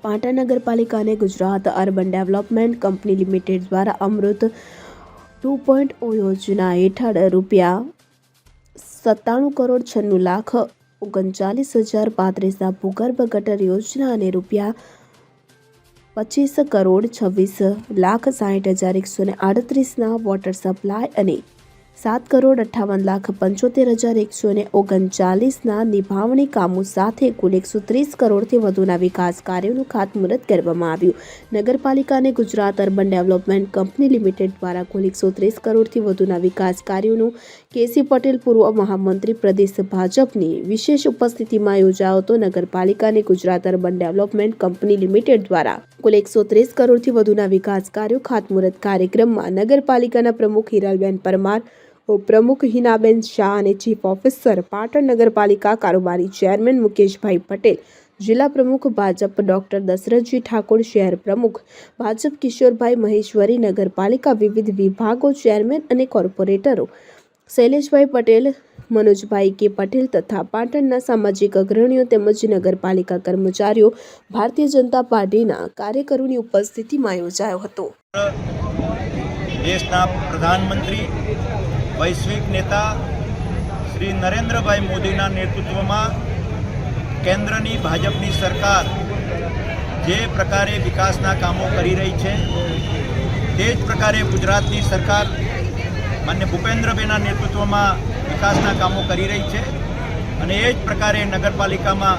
પાટણ નગરપાલિકાને Gujarat urban development company limited દ્વારા અમૃત 2.0 યોજના હેઠળ ₹97,96,39,39,035 ભૂગર્ભ ગટર યોજના અને ₹25,26,26,60,138 વોટર સપ્લાય અને ₹7,58,75,139 નિભાવણી કામો સાથે કુલ 130 કરોડથી વધુના વિકાસ કાર્યોનું ખાતમુહૂર્ત કરવામાં આવ્યું. નગરપાલિકાને Gujarat urban development company limited દ્વારા કુલ 130 કરોડથી વધુના વિકાસ કાર્યોનું કેસી પટેલ પૂર્વ મહામંત્રી પ્રદેશ ભાજપની વિશેષ ઉપસ્થિતિમાં યોજાયો હતો. નગરપાલિકાને Gujarat urban development company limited દ્વારા કુલ 130 કરોડથી વધુના વિકાસ કાર્યો ખાતમુહૂર્ત કાર્યક્રમમાં નગરપાલિકાના પ્રમુખ હિરલબેન પરમાર, ઉપપ્રમુખ હિનાબેન શાહ અને ચીફ ઓફિસર પાટણ નગરપાલિકા કારોબારી ચેરમેન મુકેશભાઈ પટેલ, જિલ્લા પ્રમુખ ભાજપ ડોક્ટર દશરથજી ઠાકોર, શહેર પ્રમુખ ભાજપ કિશોરભાઈ મહેશ્વરી, નગરપાલિકા વિવિધ વિભાગો ચેરમેન અને કોર્પોરેટરો શૈલેષભાઈ પટેલ, મનોજભાઈ કે પટેલ તથા પાટણના સામાજિક અગ્રણીઓ તેમજ નગરપાલિકા કર્મચારીઓ, ભારતીય જનતા પાર્ટીના કાર્યકરોની ઉપસ્થિતિમાં યોજાયો હતો. દેશના પ્રધાનમંત્રી વૈશ્વિક નેતા શ્રી નરેન્દ્રભાઈ મોદીના નેતૃત્વમાં કેન્દ્રની ભાજપની સરકાર જે પ્રકારે વિકાસના કામો કરી રહી છે તે જ પ્રકારે ગુજરાતની સરકાર માન્ય ભૂપેન્દ્રભાઈના નેતૃત્વમાં વિકાસના કામો કરી રહી છે અને એ જ પ્રકારે નગરપાલિકામાં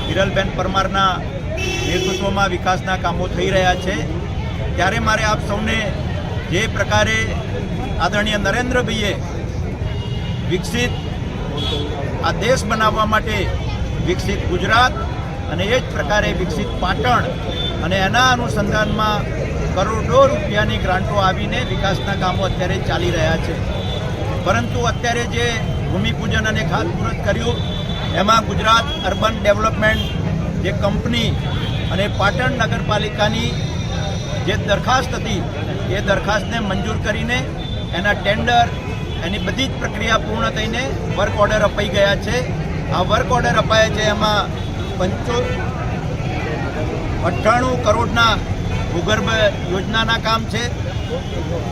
હિરલબેન પરમારના નેતૃત્વમાં વિકાસના કામો થઈ રહ્યા છે. ત્યારે મારે આપ સૌને જે પ્રકારે આદરણીય નરેન્દ્રભાઈએ વિકસિત આ દેશ બનાવવા માટે વિકસિત ગુજરાત અને એ જ પ્રકારે વિકસિત પાટણ અને એના અનુસંધાનમાં કરોડો રૂપિયાની ગ્રાન્ટો આવીને વિકાસના કામો અત્યારે ચાલી રહ્યા છે. પરંતુ અત્યારે જે ભૂમિપૂજન અને ખાતમુહૂર્ત કર્યું એમાં ગુજરાત અર્બન ડેવલપમેન્ટ જે કંપની અને પાટણ નગરપાલિકાની જે દરખાસ્ત હતી એ દરખાસ્તને મંજૂર કરીને એના ટેન્ડર એની બધી જ પ્રક્રિયા પૂર્ણ થઈને વર્ક ઓર્ડર અપાઈ ગયા છે. આ વર્ક ઓર્ડર અપાયા છે એમાં 98 કરોડના ભૂગર્ભ યોજનાના કામ છે,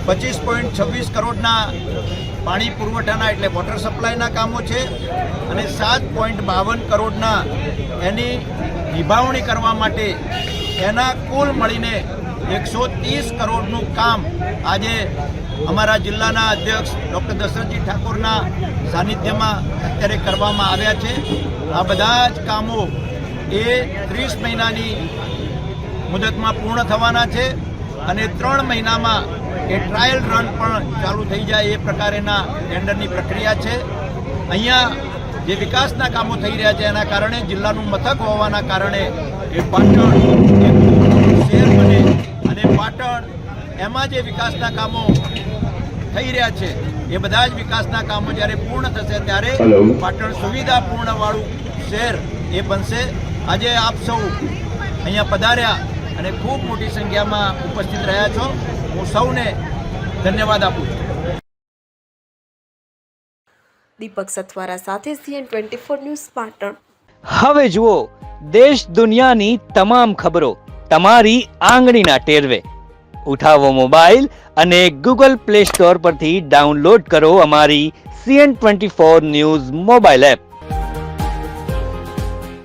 25.26 કરોડના પાણી પુરવઠાના એટલે વોટર સપ્લાયના કામો છે અને 7.52 કરોડના એની નિભાવણી કરવા માટે એના કુલ મળીને 130 કરોડનું કામ આજે અમારા જિલ્લાના અધ્યક્ષ ડૉક્ટર દશરથજી ઠાકોરના સાનિધ્યમાં અત્યારે કરવામાં આવ્યા છે. આ બધા જ કામો એ 30 મહિનાની મુદતમાં પૂર્ણ થવાના છે અને 3 મહિનામાં એ ટ્રાયલ રન પણ ચાલુ થઈ જાય એ પ્રકારેના ટેન્ડરની પ્રક્રિયા છે. અહીંયા જે વિકાસના કામો થઈ રહ્યા છે એના કારણે જિલ્લાનું મથક હોવાના કારણે એ પાટણ શહેર બને અને પાટણ એમાં જે વિકાસના કામો થઈ રહ્યા છે એ બધા જ વિકાસના કામો જ્યારે પૂર્ણ થશે ત્યારે પાટણ સુવિધાપૂર્ણવાળું શહેર એ બનશે. આજે આપ સૌ અહીંયા પધાર્યા અને ખૂબ મોટી સંખ્યામાં ઉપસ્થિત રહ્યા છો. હું સૌને ધન્યવાદ આપું છું. દીપક સથવારા સાથે CN24 ન્યૂઝ પાટણ. હવે જુઓ દેશ દુનિયાની તમામ ખબરો તમારી આંગળીના ટેરવે. ઉઠાવો મોબાઈલ અને Google Play Store પરથી ડાઉનલોડ કરો અમારી CN24 ન્યૂઝ મોબાઈલ એપ.